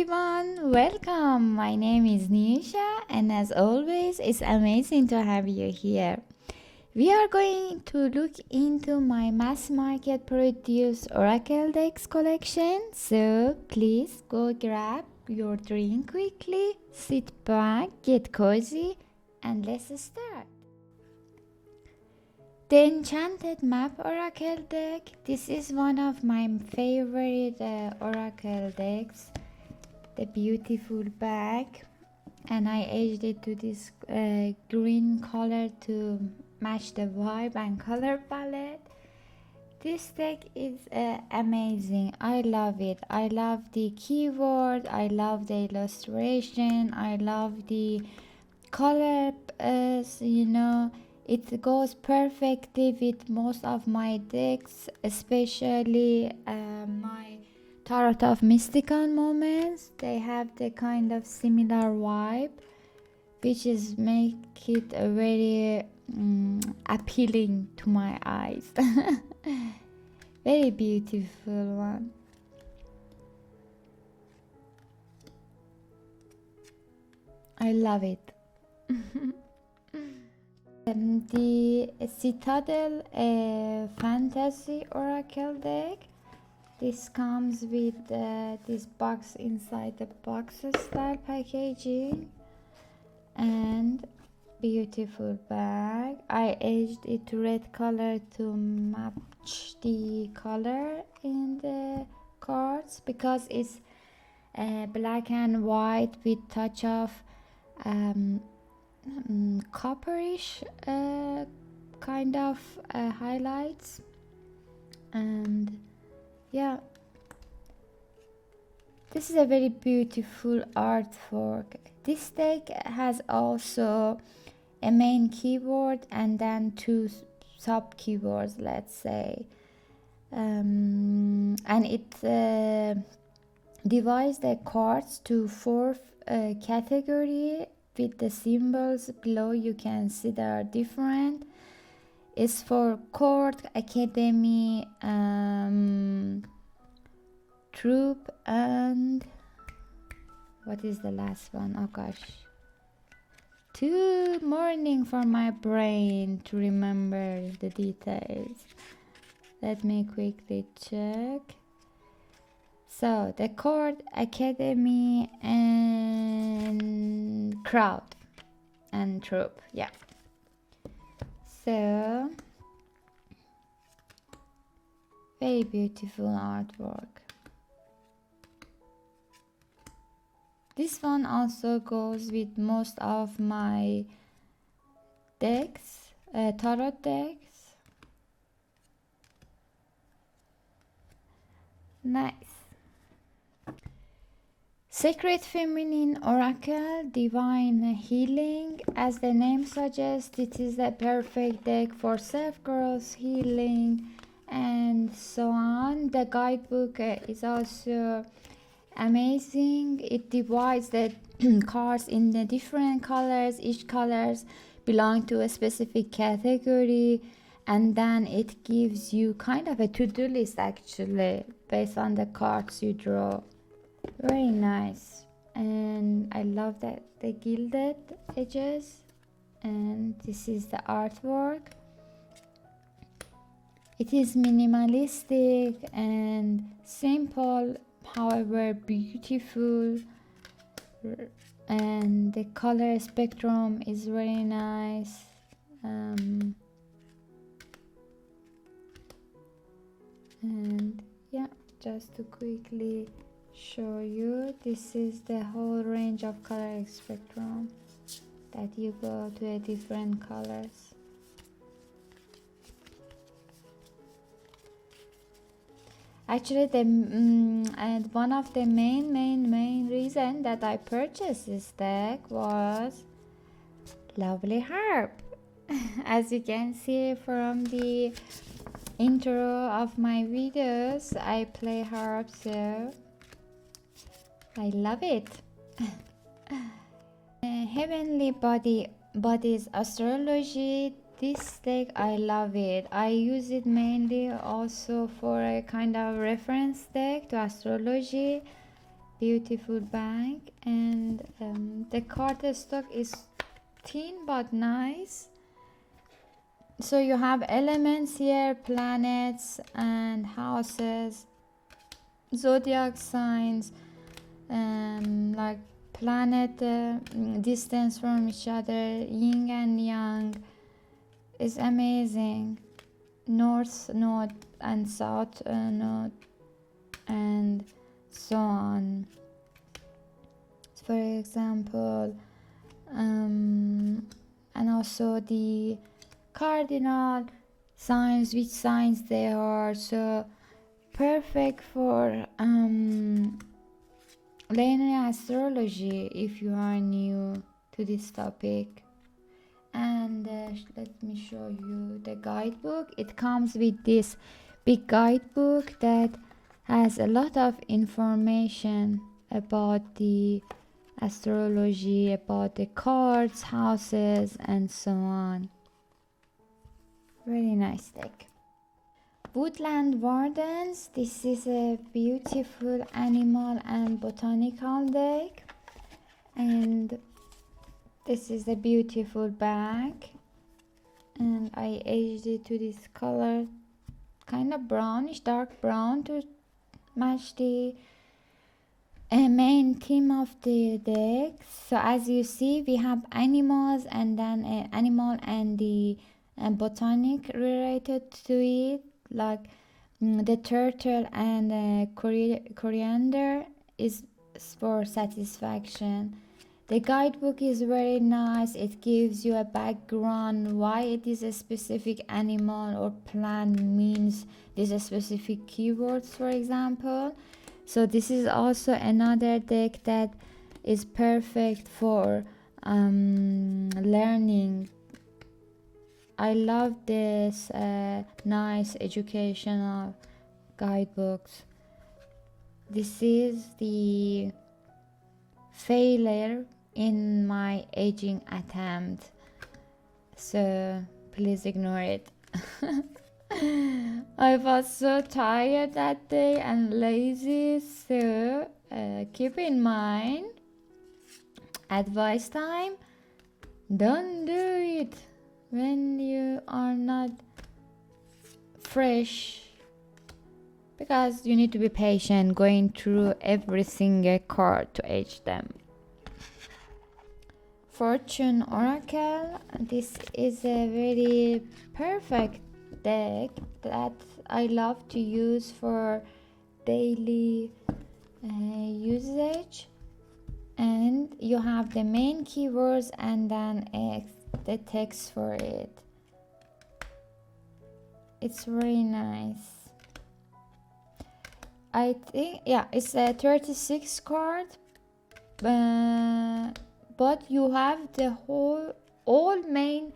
everyone, welcome. My name is Nisha, and as always, it's amazing to have you here. We are going to look into my mass market produced Oracle decks collection, so please go grab your drink quickly, sit back, get cozy, and let's start. The Enchanted Map Oracle deck. This is one of my favorite Oracle decks. The beautiful back, and I aged it to this green color to match the vibe and color palette. This deck is amazing. I love it. I love the keyword, I love the illustration, I love the color, it goes perfectly with most of my decks, especially my Tarot of Mystical Moments. They have the kind of similar vibe, which is make it a very appealing to my eyes. Very beautiful one. I love it. The Citadel Fantasy Oracle deck. This comes with this box inside the box style packaging and beautiful bag. I aged it to red color to match the color in the cards because it's black and white with touch of copperish kind of highlights, and yeah, this is a very beautiful artwork. This deck has also a main keyboard and then two sub keyboards, let's say, and it divides the cards to four category with the symbols below. You can see they are different. It's for court, academy, troop, and what is the last one? Oh gosh, too morning for my brain to remember the details. Let me quickly check. So the court, academy, and crowd and troop, yeah. So very beautiful artwork. This one also goes with most of my decks, tarot decks. Nice. Sacred Feminine Oracle, Divine Healing. As the name suggests, it is a perfect deck for self-growth, healing, and so on. The guidebook is also amazing. It divides the cards in the different colors. Each colors belong to a specific category, and then it gives you kind of a to-do list actually based on the cards you draw. Very nice, and I love that the gilded edges, and this is the artwork. It is minimalistic and simple, however beautiful, and the color spectrum is very nice. And yeah, just to quickly show you, this is the whole range of color spectrum that you go to a different colors. Actually, and one of the main reason that I purchased this deck was lovely harp. As you can see from the intro of my videos, I play harp, so I love it. Heavenly Bodies Astrology. This deck, I love it. I use it mainly also for a kind of reference deck to astrology. beautiful bag, and the card stock is thin but nice. So you have elements here, planets and houses, zodiac signs, like planet distance from each other, yin and yang. Is amazing. North node and south node and so on. For example, and also the cardinal signs, which signs they are. So perfect for learning astrology if you are new to this topic. And let me show you the guidebook. It comes with this big guidebook that has a lot of information about the astrology, about the cards, houses, and so on. Very nice deck. Woodland Wardens. This is a beautiful animal and botanical deck, and this is a beautiful bag, and I aged it to this color, kind of brownish, dark brown, to match the main theme of the deck. So as you see, we have animals, and then animal and the botanic related to it, like the turtle and coriander is for satisfaction. The guidebook is very nice. It gives you a background why it is a specific animal or plant means these specific keywords, for example. So this is also another deck that is perfect for learning. I love this nice educational guidebooks. This is the failure in my aging attempt, so please ignore it. I was so tired that day and lazy, so keep in mind, advice time, don't do it when you are not fresh, because you need to be patient going through every single card to age them. Fortune Oracle. This is a very perfect deck that I love to use for daily usage, and you have the main keywords and then the text for it. It's very nice. I think, yeah, it's a 36 card, but you have the all main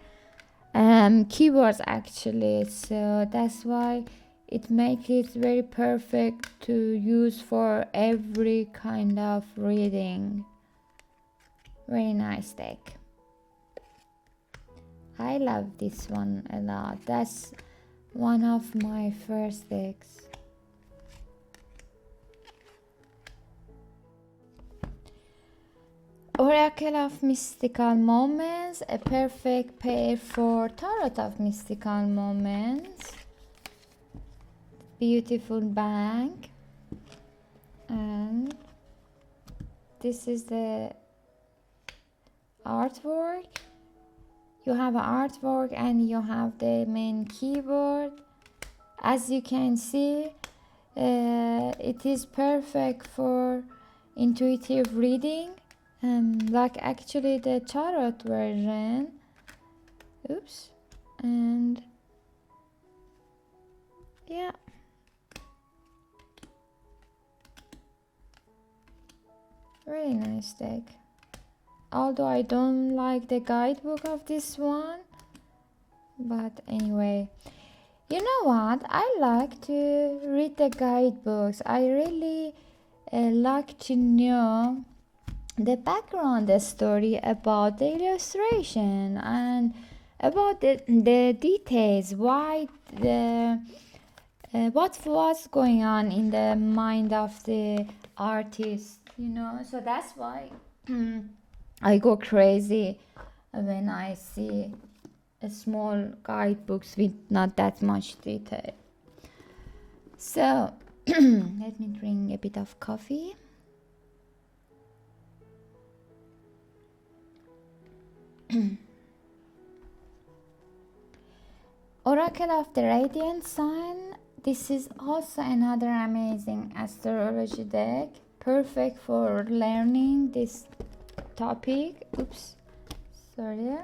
keywords actually, so that's why it makes it very perfect to use for every kind of reading. Very nice deck. I love this one a lot. That's one of my first decks. Oracle of Mystical Moments, a perfect pair for Tarot of Mystical Moments. Beautiful bag, and this is the artwork. You have an artwork and you have the main keyboard. As you can see, it is perfect for intuitive reading. Like actually the tarot version. Oops. And yeah, very nice deck. Although I don't like the guidebook of this one, but anyway, you know what, I like to read the guidebooks. I really like to know the background, the story about the illustration and about the details, why what was going on in the mind of the artist you know, so that's why I go crazy when I see a small guidebooks with not that much detail. So let me drink a bit of coffee. Oracle of the Radiant Sun. This is also another amazing astrology deck, perfect for learning this topic. Oops, sorry.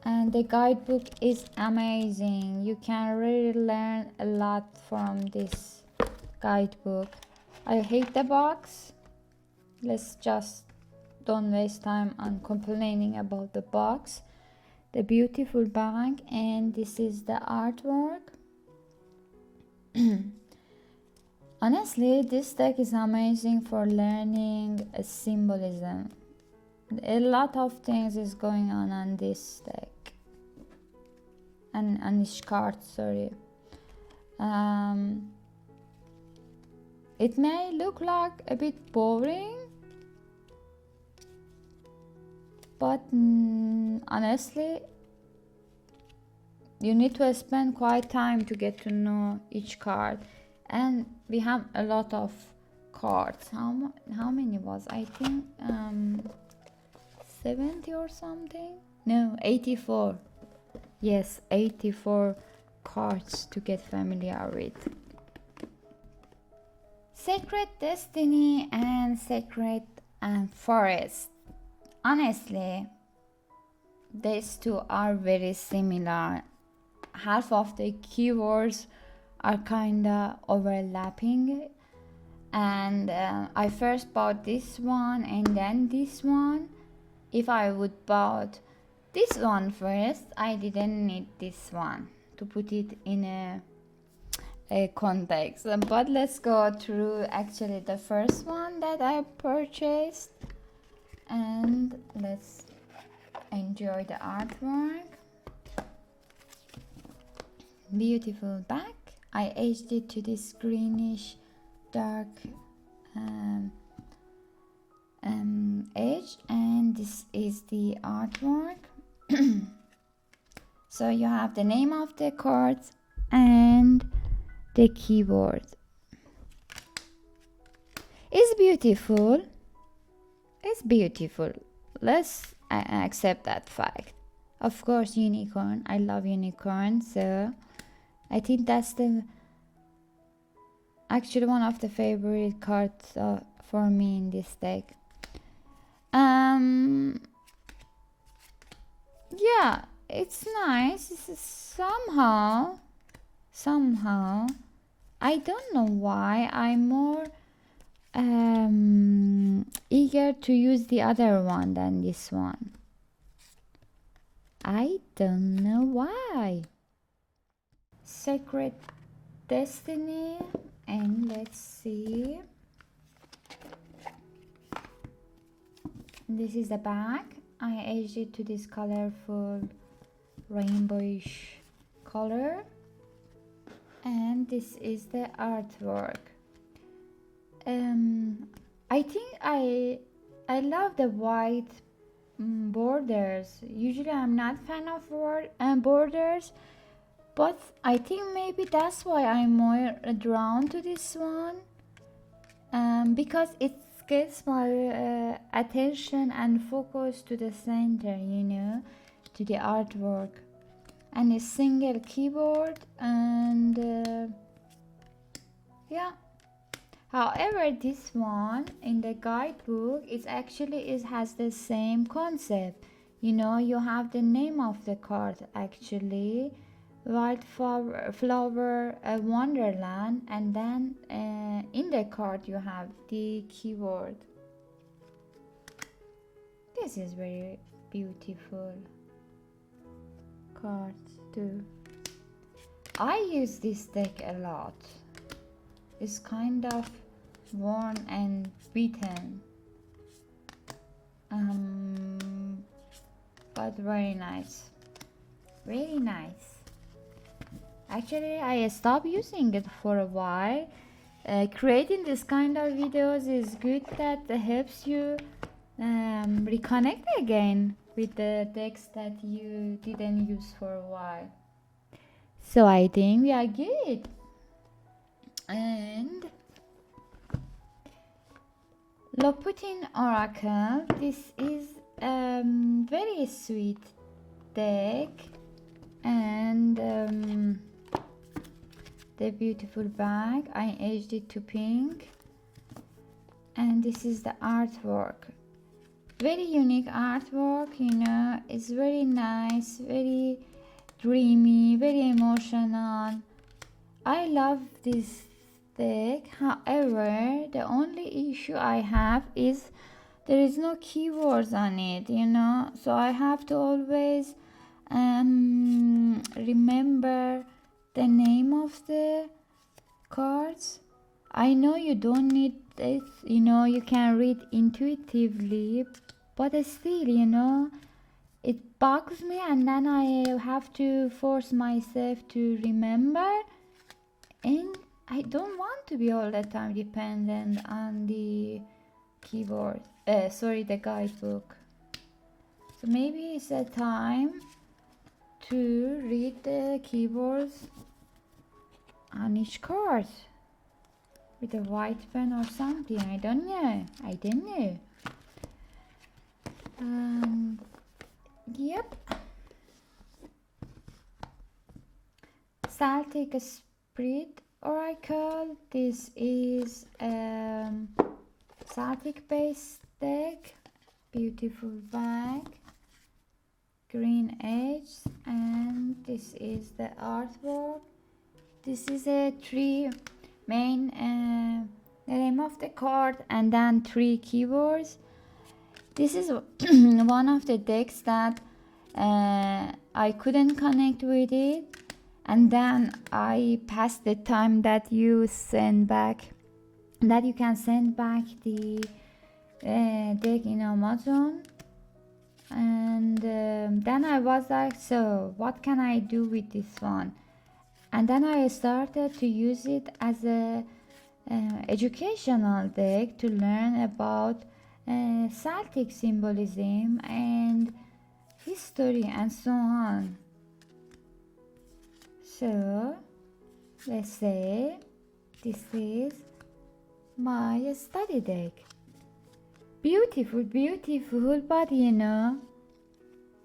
And the guidebook is amazing. You can really learn a lot from this guidebook. I hate the box. Let's just don't waste time on complaining about the box. The beautiful bag, and this is the artwork. Honestly, this deck is amazing for learning a symbolism. A lot of things is going on this deck and on this card, sorry. It may look like a bit boring, but honestly, you need to spend quite time to get to know each card. And we have a lot of cards. How many was, I think 70 or something? No, 84. Yes, 84 cards to get familiar with. Sacred Destiny and Sacred Forest. Honestly, these two are very similar. Half of the keywords are kinda overlapping, and I first bought this one and then this one. If I would bought this one first, I didn't need this one, to put it in a context. But let's go through actually the first one that I purchased, and let's enjoy the artwork. Beautiful back. I aged it to this greenish dark edge, and this is the artwork. So you have the name of the cards and the keyboard. It's beautiful. It's beautiful. Let's accept that fact. Of course, unicorn. I love unicorn, so I think that's actually one of the favorite cards for me in this deck. Yeah, it's nice. It's somehow, I don't know why I'm more eager to use the other one than this one. I don't know why. Sacred Destiny, and let's see. This is the back. I aged it to this colorful rainbowish color, and this is the artwork. I think I love the white borders. Usually I'm not fan of borders, but I think maybe that's why I'm more drawn to this one, because it gets my attention and focus to the center, you know, to the artwork. And a single keyboard, and yeah. However, this one in the guidebook has the same concept. You know, you have the name of the card actually, Wildflower Wonderland, and then in the card you have the keyword. This is very beautiful card too. I use this deck a lot. It's kind of worn and beaten, but very nice, very nice. Actually, I stopped using it for a while creating this kind of videos is good, that helps you reconnect again with the decks that you didn't use for a while. So I think we are good. And Loputyn Oracle, this is very sweet deck, and the beautiful bag, I aged it to pink, and this is the artwork. Very unique artwork, you know, it's very nice, very dreamy, very emotional. I love this deck. However, the only issue I have is there is no keywords on it, you know, so I have to always remember the name of the cards. I know you don't need it, you know, you can read intuitively, but still, you know, it bugs me, and then I have to force myself to remember, and I don't want to be all the time dependent on the keyboard, the guidebook. So maybe it's a time to read the keywords on each card with a white pen or something. I don't know. Yep. Celtic Spirit Oracle. This is Celtic based deck. Beautiful bag, green edge, and this is the artwork. This is a three main the name of the card, and then 3 keywords. This is one of the decks that I couldn't connect with it, and then I passed the time that you can send back the deck in Amazon, and then I was like, so what can I do with this one? And then I started to use it as a educational deck to learn about Celtic symbolism and history and so on. So let's say this is my study deck. Beautiful, but you know,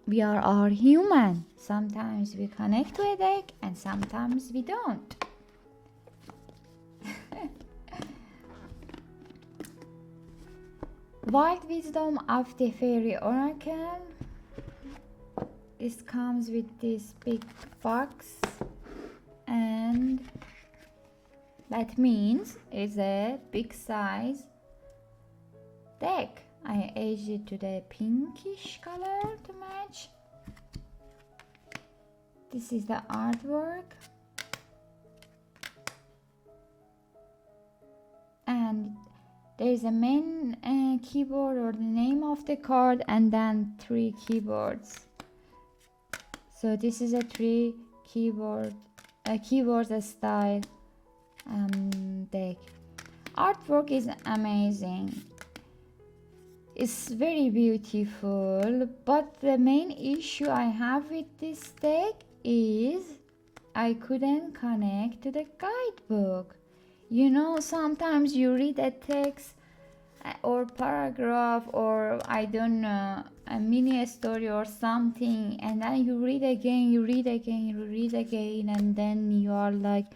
we are all human. Sometimes we connect to a deck and sometimes we don't. Wild Wisdom of the Faery Oracle. This comes with this big box, and that means it's a big size deck. I aged it to the pinkish color to match. This is the artwork, and there is a main keyboard or the name of the card, and then 3 keyboards. So this is a 3 keyboard style deck. Artwork is amazing. It's very beautiful, but the main issue I have with this deck is I couldn't connect to the guidebook. You know, sometimes you read a text or paragraph, or I don't know, a mini story or something, and then you read again, and then you are like,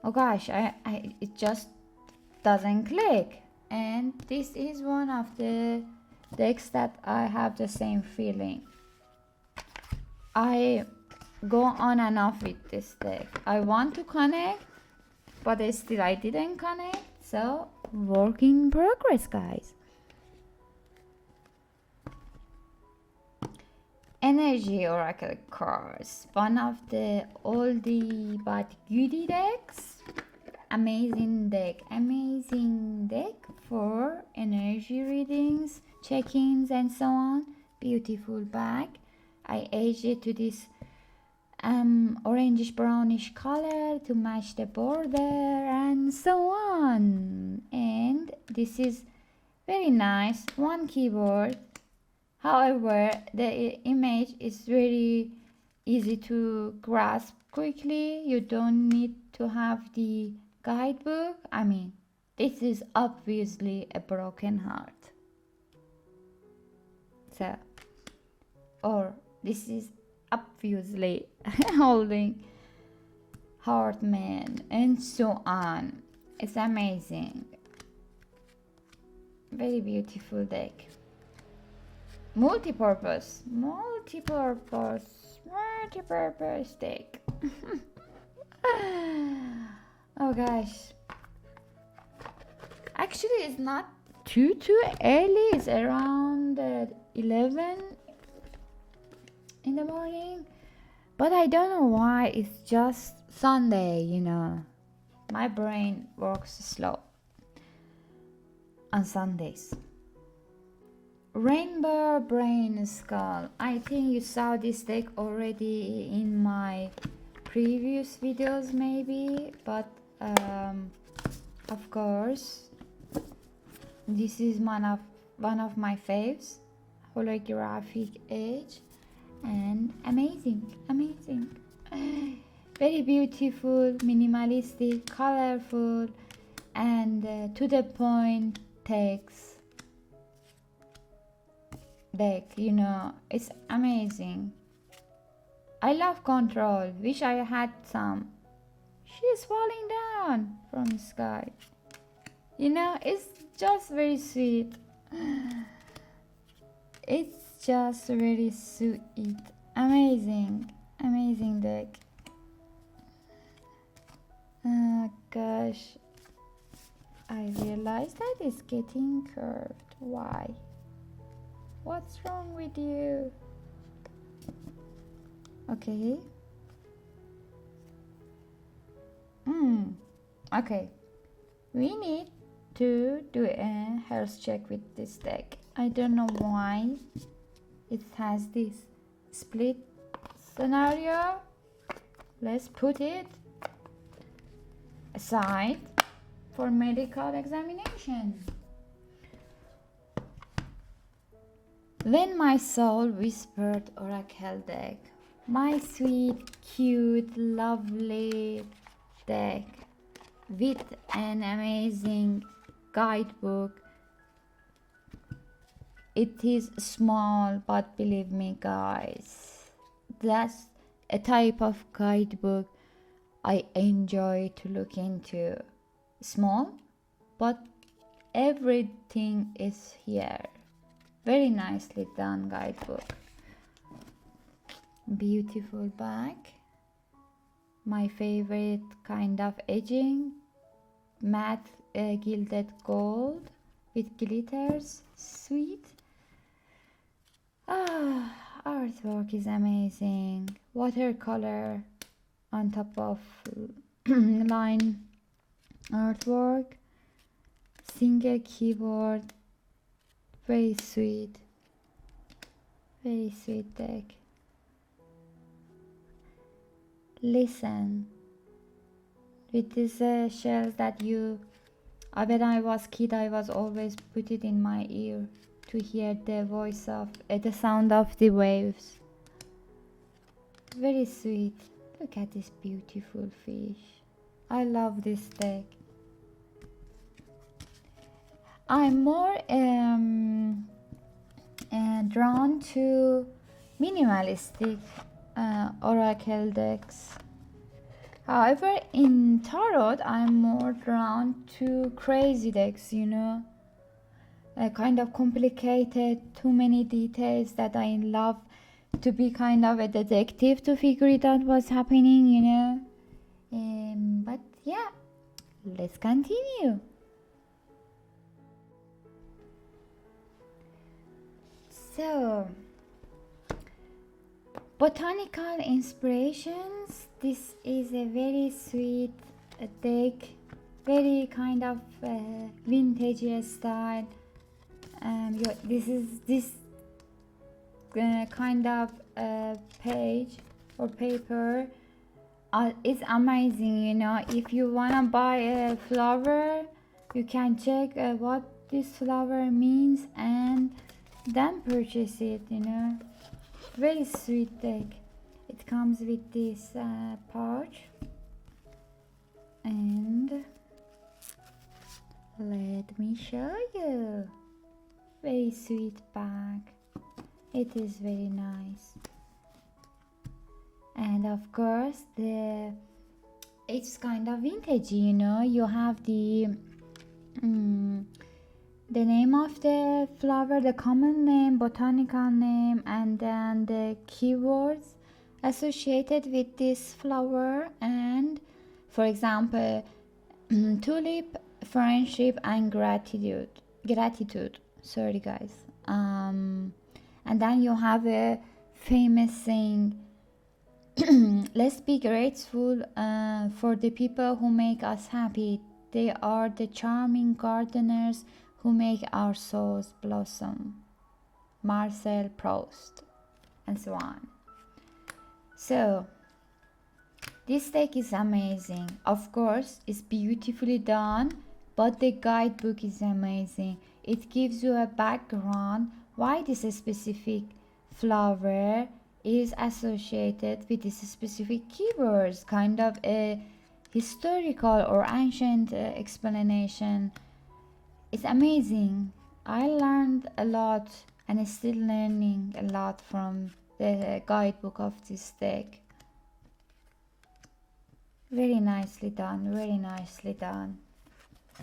oh gosh, it just doesn't click. And this is one of the decks that I have the same feeling. I go on and off with this deck. I want to connect, but still I didn't connect. So work in progress, guys. Energy Oracle cards, one of the oldie but goodie decks. Amazing deck for energy readings, check-ins and so on. Beautiful bag. I aged it to this orangish brownish color to match the border and so on. And this is very nice, one keyboard. However, the image is very easy to grasp quickly. You don't need to have the guidebook. I mean, this is obviously a broken heart. So, or this is obviously holding heart man and so on. It's amazing. Very beautiful deck. Multi-purpose deck. Oh gosh. Actually, it's not too early. It's around 11 in the morning. But I don't know why. It's just Sunday, you know. My brain works slow on Sundays. Rainbow Brainskull. I think you saw this deck already in my previous videos maybe, but of course this is one of my faves. Holographic edge and amazing. Very beautiful, minimalistic, colorful, and to the point text deck, you know. It's amazing. I love control. Wish I had some. She's falling down from the sky, you know. It's just very sweet. It's just very sweet. Amazing deck. Oh gosh, I realized that it's getting curved. Why? What's wrong with you? Okay. Okay. We need to do a health check with this deck. I don't know why it has this split scenario. Let's put it aside for medical examination. When my soul whispered Oracle deck, my sweet, cute, lovely deck with an amazing guidebook. It is small, but believe me guys, that's a type of guidebook I enjoy to look into. Small, but everything is here. Very nicely done guidebook. Beautiful back. My favorite kind of edging. Matte gilded gold with glitters. Sweet. Artwork is amazing. Watercolor on top of line artwork. Single keyboard. Very sweet deck. Listen, with these shells that when I was kid, I was always put it in my ear to hear the voice of the sound of the waves. Very sweet. Look at this beautiful fish. I love this deck. I'm more drawn to minimalistic oracle decks. However, in tarot, I'm more drawn to crazy decks, you know, kind of complicated, too many details that I love to be kind of a detective to figure it out what's happening, you know. But yeah, let's continue. So, Botanical Inspirations. This is a very sweet deck, very kind of vintage style. This kind of page or paper. It's amazing, you know. If you wanna buy a flower, you can check what this flower means and then purchase it, you know. Very sweet deck. It comes with this pouch, and let me show you. Very sweet bag. It is very nice. And of course it's kind of vintage, you know. You have the name of the flower, the common name, botanical name, and then the keywords associated with this flower. And for example, tulip, friendship, and gratitude, sorry guys. And then you have a famous saying, let's be grateful for the people who make us happy. They are the charming gardeners who make our souls blossom. Marcel Proust, and so on. So this deck is amazing. Of course, it's beautifully done, but the guidebook is amazing. It gives you a background why this specific flower is associated with this specific keywords, kind of a historical or ancient explanation. It's amazing. I learned a lot and still learning a lot from the guidebook of this deck. Very nicely done, very nicely done.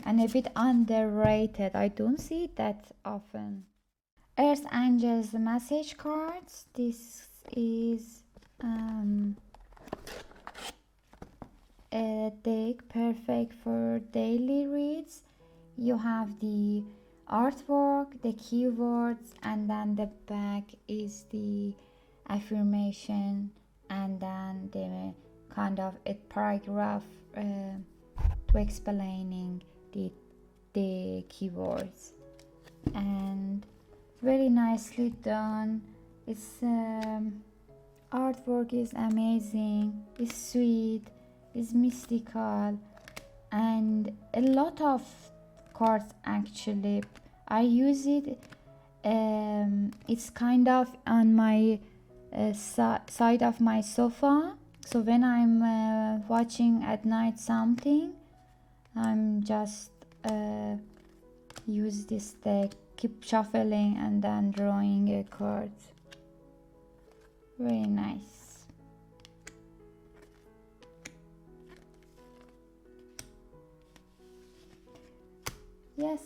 And a bit underrated. I don't see it that often. Earth Angels message cards. This is a deck perfect for daily reads. You have the artwork, the keywords, and then the back is the affirmation, and then the kind of a paragraph to explaining the keywords, and very nicely done. Its artwork is amazing, it's sweet, it's mystical, and a lot of cards actually. I use it, it's kind of on my side of my sofa, so when I'm watching at night something, I'm just use this deck, keep shuffling and then drawing a card. Very nice. Yes,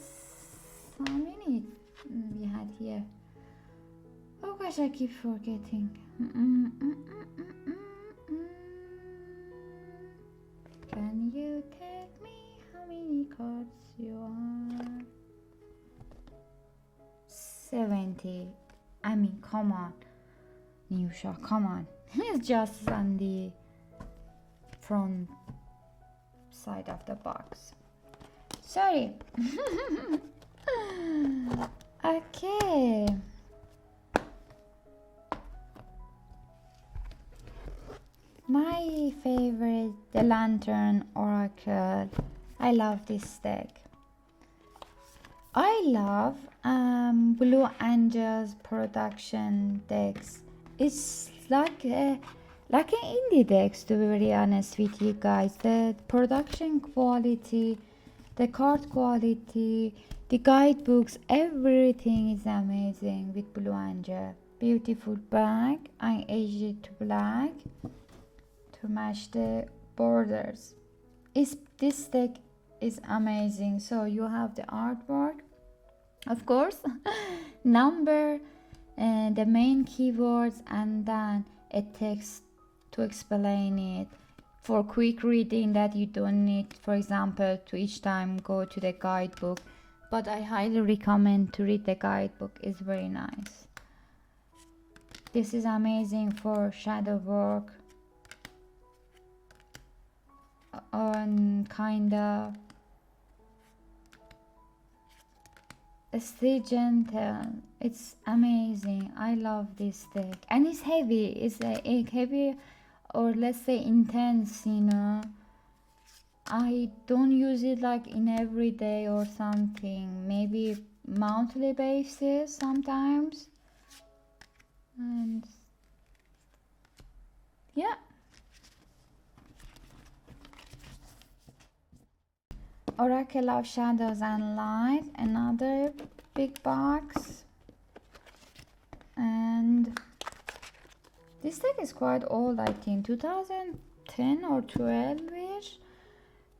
how many we had here? Oh gosh, I keep forgetting. Can you tell me how many cards you are? 70. I mean, come on, Nusha, come on. It's just on the front side of the box. Sorry. Okay. My favorite, the Lantern Oracle. I love this deck. I love Blue Angels production decks. It's like an indie decks, to be very honest with you guys. The production quality, the card quality, the guidebooks, everything is amazing with Blue Angel. Beautiful bag. I aged it to black to match the borders. This deck is amazing. So you have the artwork, of course, number and the main keywords, and then a text to explain it for quick reading, that you don't need, for example, to each time go to the guidebook. But I highly recommend to read the guidebook. It's very nice. This is amazing for shadow work on kind of stay gentle. It's amazing. I love this deck, and it's heavy. It's a heavy or let's say intense, you know. I don't use it like in every day or something, maybe monthly basis sometimes. And yeah, Oracle of Shadows and Light, another big box. And this deck is quite old, I think 2010 or 12ish.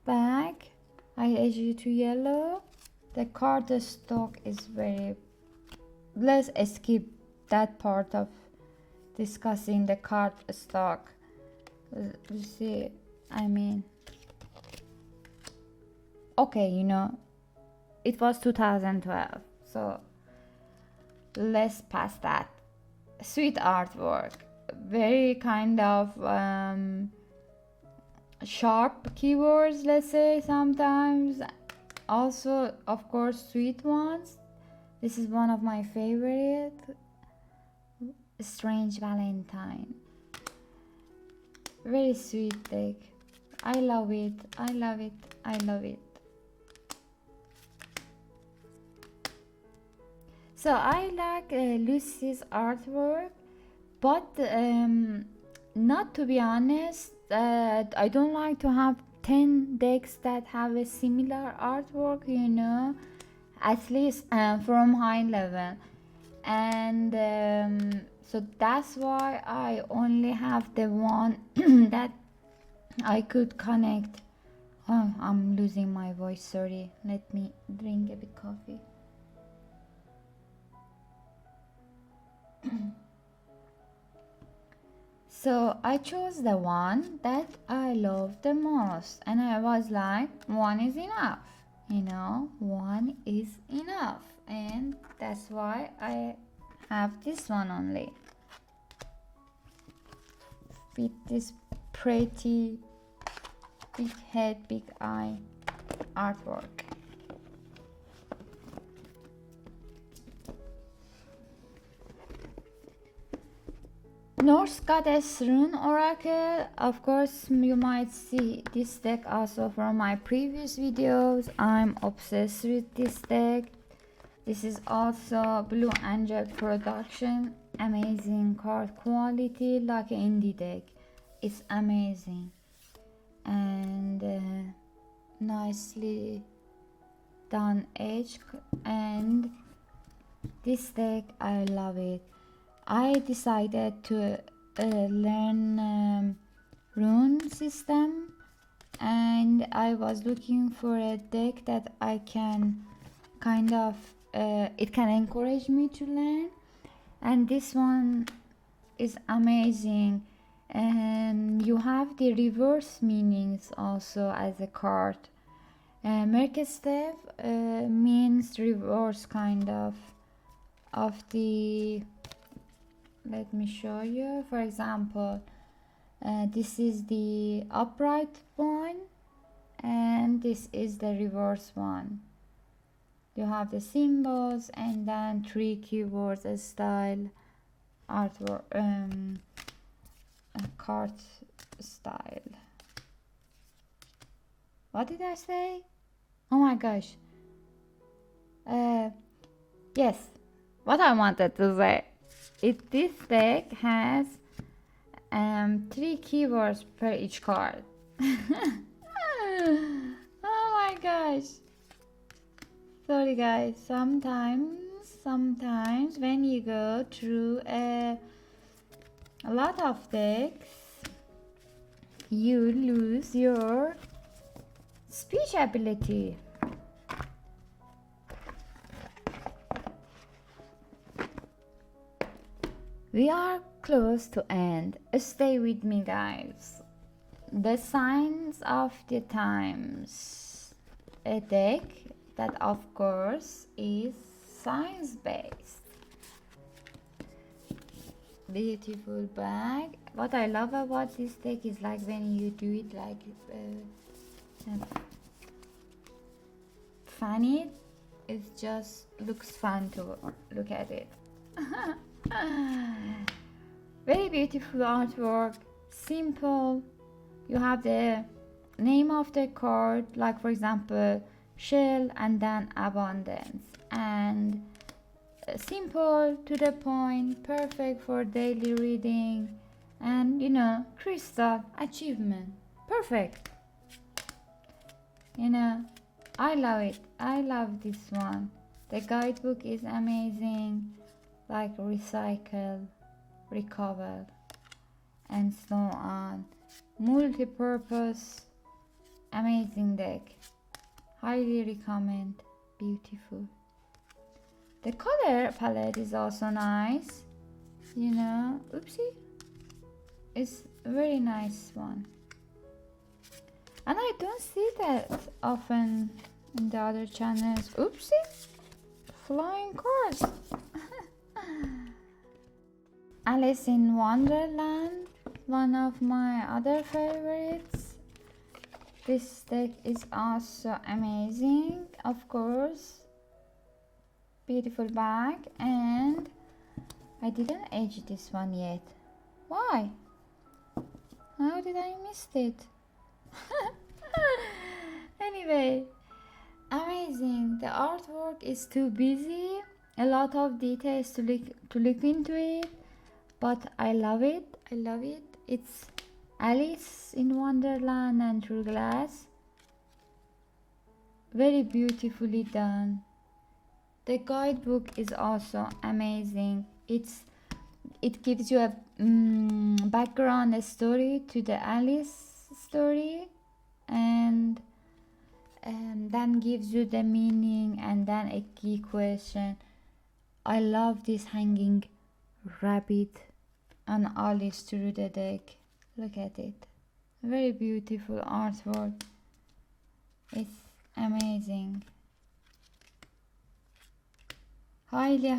Back, I edge you to yellow. The card stock is very, let's skip that part of discussing the card stock. You see, I mean, okay, you know, it was 2012, so let's pass that. Sweet artwork, very kind of sharp keywords, let's say, sometimes also of course sweet ones. This is one of my favorite. Strange Valentine, very sweet deck. I love it, I love it, I love it. So I like Lucy's artwork, but not, to be honest, I don't like to have 10 decks that have a similar artwork, you know, at least from high level. And so that's why I only have the one that I could connect. Oh, I'm losing my voice, sorry. Let me drink a bit coffee. So I chose the one that I love the most, and I was like, one is enough, you know, one is enough, and that's why I have this one only with this pretty big head, big eye artwork. Norse Goddess Rune Oracle. Of course, you might see this deck also from my previous videos. I'm obsessed with this deck. This is also Blue Angel production. Amazing card quality, like an indie deck. It's amazing. And nicely done edge. And this deck, I love it. I decided to learn Rune system, and I was looking for a deck that I can kind of it can encourage me to learn, and this one is amazing. And you have the reverse meanings also as a card. Merkestev means reverse, kind of the, let me show you. For example, this is the upright one and this is the reverse one. You have the symbols and then 3 keywords style artwork, card style. What did I say? Oh my gosh. Yes, what I wanted to say. This deck has 3 keywords per each card. Oh my gosh. Sorry guys, sometimes when you go through a lot of decks, you lose your speech ability. We are close to end. Stay with me, guys. The Signs of the Times. A deck that, of course, is science-based. Beautiful bag. What I love about this deck is like when you do it like funny, it just looks fun to look at it. Very beautiful artwork, simple. You have the name of the card, like for example shell and then abundance, and simple, to the point, perfect for daily reading. And you know, crystal achievement, perfect. You know, I love it. I love this one. The guidebook is amazing, like recycle, recover, and so on. Multi-purpose, amazing deck. Highly recommend. Beautiful. The color palette is also nice. You know, oopsie. It's a very nice one. And I don't see that often in the other channels. Oopsie. Flying cards. Alice in Wonderland, one of my other favorites. This deck is also amazing, of course. Beautiful back, and I didn't age this one yet. Why? How did I miss it? Anyway, amazing. The artwork is too busy, a lot of details to look into it, but I love it. I love it. It's Alice in Wonderland and through glass. Very beautifully done. The guidebook is also amazing. It gives you a background, a story to the Alice story, and then gives you the meaning and then a key question. I love this hanging rabbit and Alice through the deck. Look at it. Very beautiful artwork. It's amazing. Highly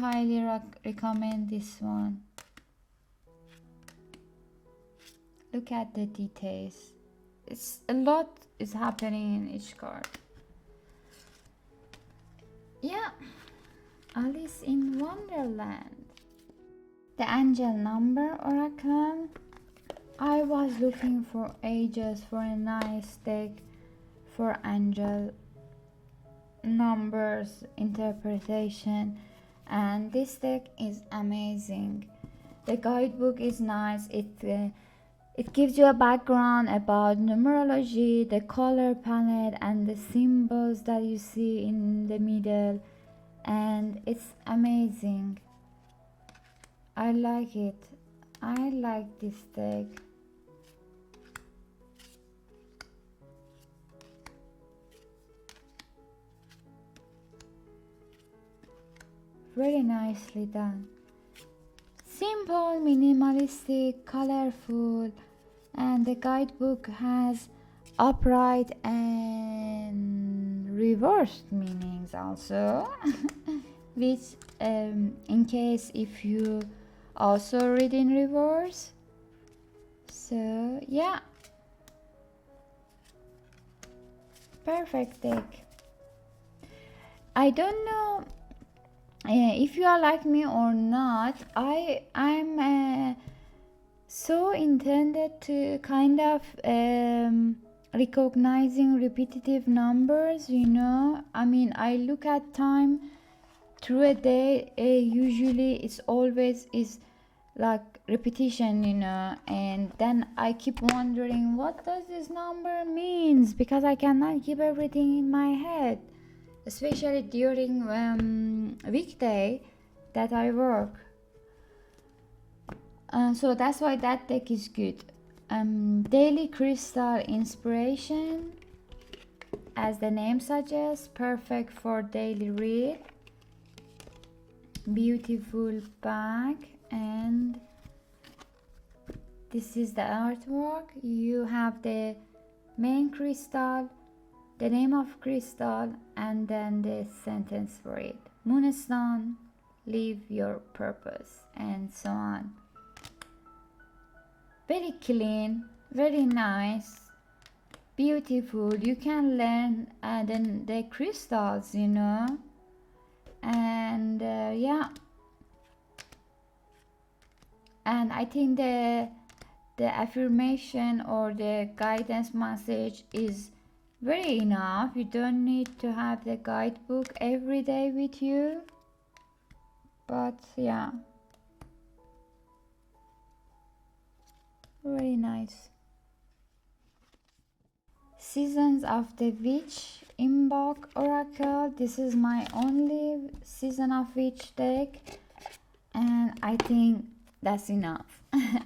recommend this one. Look at the details. It's a lot is happening in each card. Yeah, Alice in Wonderland. The Angel Number Oracle. I was looking for ages for a nice deck for angel numbers interpretation, and this deck is amazing. The guidebook is nice. It gives you a background about numerology, the color palette, and the symbols that you see in the middle, and it's amazing. I like it. I like this deck. Very nicely done. Simple, minimalistic, colorful, and the guidebook has upright and reversed meanings also, which in case if you also read in reverse. So yeah, perfect deck. I don't know if you are like me or not. I'm so intended to kind of recognizing repetitive numbers, you know. I mean, I look at time through a day, usually it's always is like repetition, you know, and then I keep wondering what does this number means, because I cannot keep everything in my head, especially during weekday that I work. So that's why that deck is good. Daily Crystal Inspiration, as the name suggests, perfect for daily read. Beautiful back, and this is the artwork. You have the main crystal, the name of crystal, and then the sentence for it. Moonstone, live your purpose, and so on. Very clean, very nice, beautiful. You can learn then the crystals, you know, and yeah. And I think the the affirmation or the guidance message is very enough. You don't need to have the guidebook every day with you, but yeah, very nice. Seasons of the Witch Imbolc Oracle. This is my only Season of Witch deck, and I think that's enough.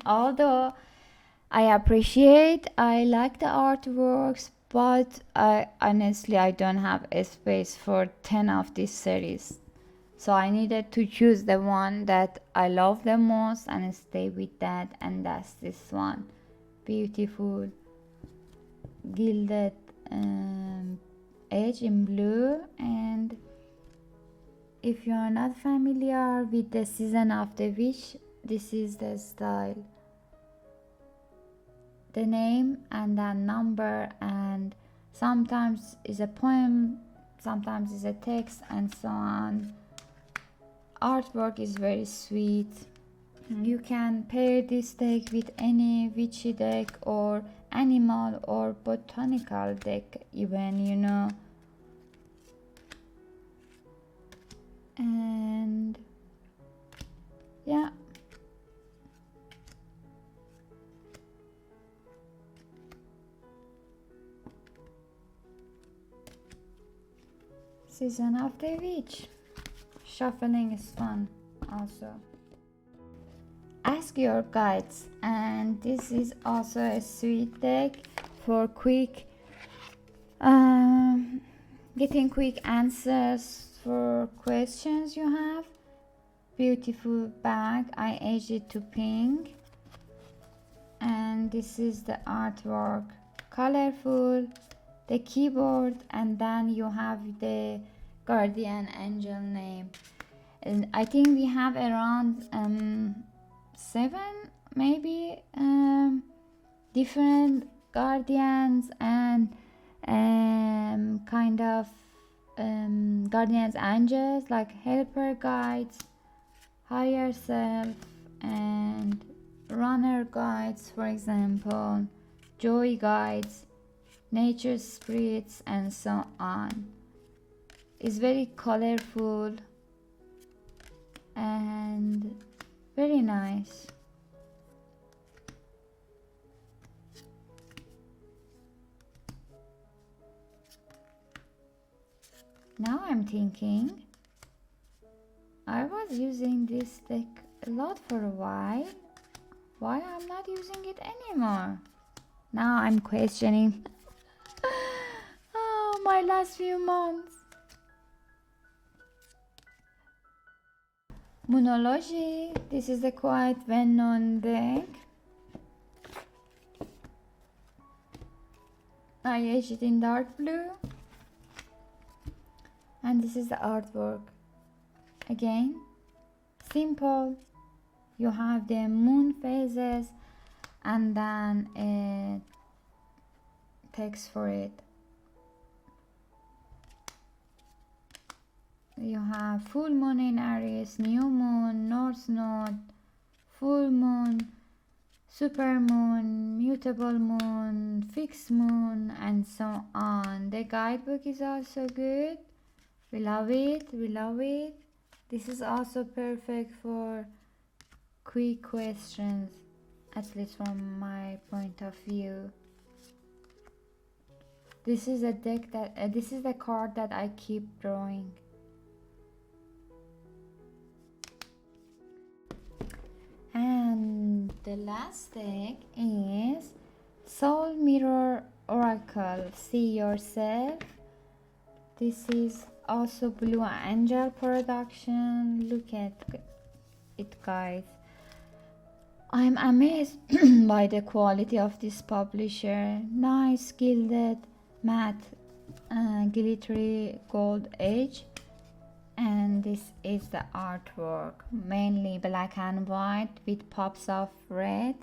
Although I like the artworks, but I honestly don't have a space for 10 of this series. So I needed to choose the one that I love the most and stay with that, and that's this one. Beautiful gilded edge in blue. And if you are not familiar with the Season of the Witch, this is the style. The name and then number, and sometimes is a poem, sometimes is a text, and so on. Artwork is very sweet. You can pair this deck with any witchy deck or animal or botanical deck even, you know. And yeah, Season of the Witch. Shuffling is fun also. Ask your guides, and this is also a sweet deck for quick getting quick answers for questions you have. Beautiful bag. I aged it to pink, and this is the artwork. Colorful, the keyboard, and then you have the guardian angel name. And I think we have around 7 maybe different guardians and kind of guardians angels, like helper guides, higher self, and runner guides, for example, joy guides, nature spirits, and so on. It's very colorful and very nice. Now I'm thinking, I was using this deck a lot for a while. Why I'm not using it anymore? Now I'm questioning oh, my last few months. Moonology. This is a quite well-known deck. I aged it in dark blue, and this is the artwork. Again, simple. You have the moon phases and then a text for it. You have full moon in Aries, new moon, Norse node, full moon, super moon, mutable moon, fixed moon, and so on. The guidebook is also good. We love it, we love it. This is also perfect for quick questions, at least from my point of view. This is a deck that this is the card that I keep drawing. And the last deck is Soul Mirror Oracle. See yourself. This is also Blue Angel production. Look at it, guys. I'm amazed by the quality of this publisher. Nice gilded matte glittery gold edge, and this is the artwork, mainly black and white with pops of red.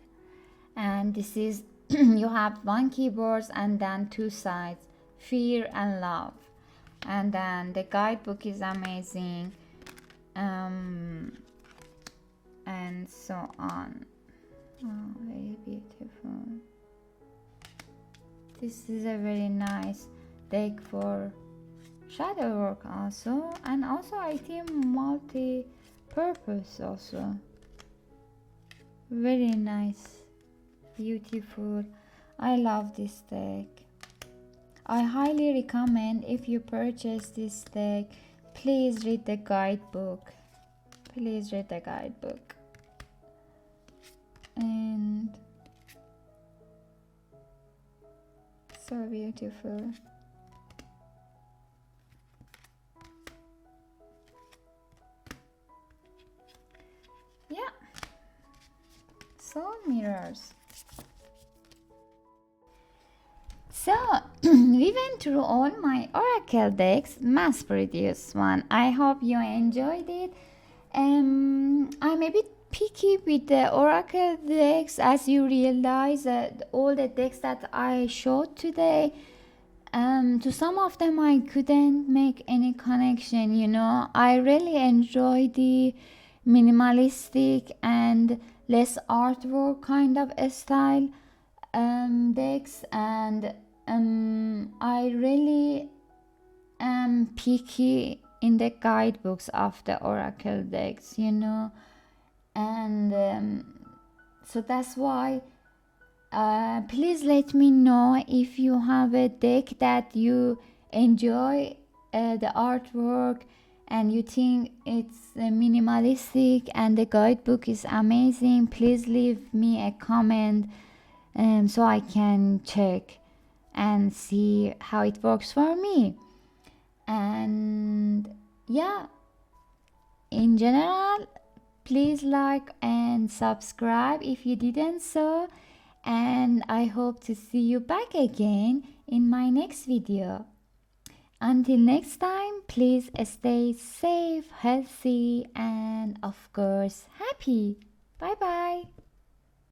And this is you have one keyboard and then two sides, fear and love. And then the guidebook is amazing, and so on. Oh, very beautiful. This is a very nice deck for shadow work also, and also I think multi-purpose also. Very nice, beautiful. I love this deck. I highly recommend, if you purchase this deck, please read the guidebook. Please read the guidebook. And so beautiful. Yeah. Soul mirrors. So we went through all my oracle decks, mass produced one. I hope you enjoyed it. I'm a bit picky with the oracle decks, as you realize that all the decks that I showed today, to some of them I couldn't make any connection, you know. I really enjoy the minimalistic and less artwork kind of style decks, and I really am picky in the guidebooks of the oracle decks, you know. And so that's why please let me know if you have a deck that you enjoy the artwork and you think it's minimalistic and the guidebook is amazing. Please leave me a comment so I can check and see how it works for me. And yeah, in general, please like and subscribe if you didn't so, and I hope to see you back again in my next video. Until next time, please stay safe, healthy, and of course happy. Bye bye.